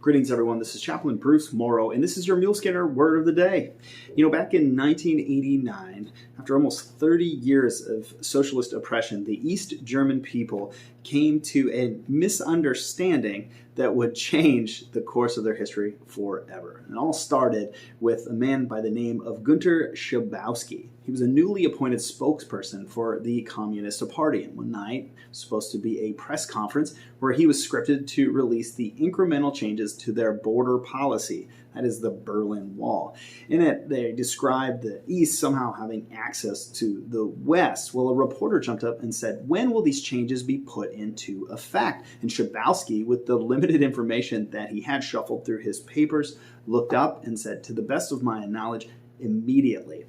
Greetings, everyone. This is Chaplain Bruce Morrow, and this is your Mule Skinner Word of the Day. Back in 1989, after almost 30 years of socialist oppression, the East German people came to a misunderstanding that would change the course of their history forever. It all started with a man by the name of Günter Schabowski. He was a newly appointed spokesperson for the Communist Party, and one night was supposed to be a press conference where he was scripted to release the incremental changes to their border policy. That is the Berlin Wall. In it, they described the East somehow having access to the West. Well, a reporter jumped up and said, "When will these changes be put into effect?" And Schabowski, with the limited information that he had shuffled through his papers, looked up and said, "To the best of my knowledge, immediately."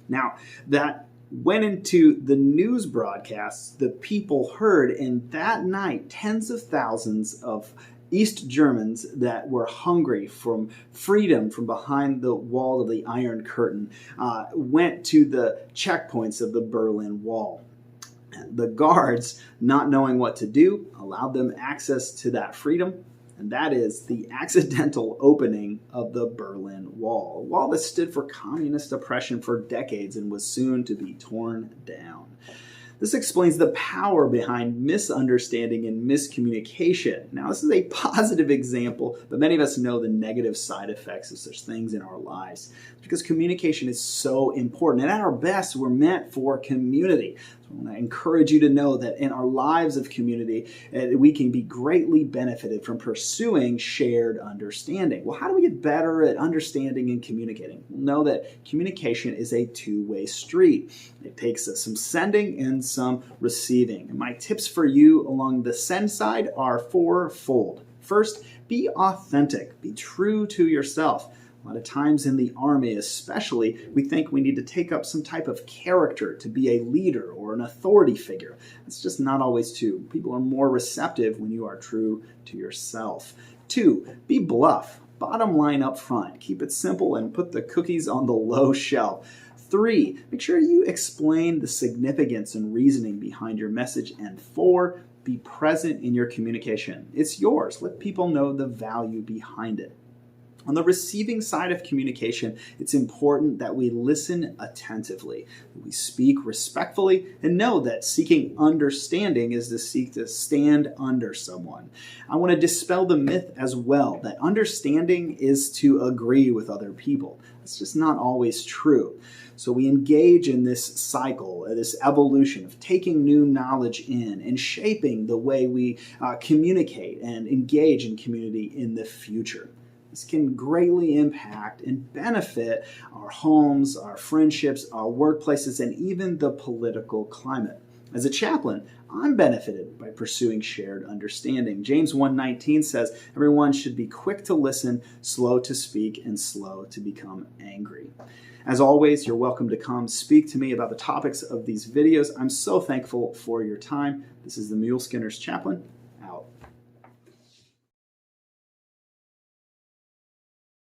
Now, that went into the news broadcasts the people heard, and that night, tens of thousands of East Germans that were hungry from freedom from behind the wall of the Iron Curtain went to the checkpoints of the Berlin Wall. The guards, not knowing what to do, allowed them access to that freedom, and that is the accidental opening of the Berlin Wall, a wall that stood for communist oppression for decades and was soon to be torn down. This explains the power behind misunderstanding and miscommunication. Now, this is a positive example, but many of us know the negative side effects of such things in our lives because communication is so important. And at our best, we're meant for community. So I want to encourage you to know that in our lives of community, we can be greatly benefited from pursuing shared understanding. Well, how do we get better at understanding and communicating? We'll know that communication is a two-way street. It takes some sending and some receiving. And my tips for you along the send side are fourfold. First, be authentic. Be true to yourself. A lot of times in the Army especially, we think we need to take up some type of character to be a leader or an authority figure. It's just not always true. People are more receptive when you are true to yourself. 2, be bluff. Bottom line up front. Keep it simple and put the cookies on the low shelf. 3, make sure you explain the significance and reasoning behind your message. And 4, be present in your communication. It's yours. Let people know the value behind it. On the receiving side of communication, it's important that we listen attentively, that we speak respectfully, and know that seeking understanding is to seek to stand under someone. I want to dispel the myth as well that understanding is to agree with other people. That's just not always true. So we engage in this cycle, this evolution of taking new knowledge in and shaping the way we communicate and engage in community in the future. This can greatly impact and benefit our homes, our friendships, our workplaces, and even the political climate. As a chaplain, I'm benefited by pursuing shared understanding. James 1:19 says, "Everyone should be quick to listen, slow to speak, and slow to become angry." As always, you're welcome to come speak to me about the topics of these videos. I'm so thankful for your time. This is the Mule Skinner's Chaplain.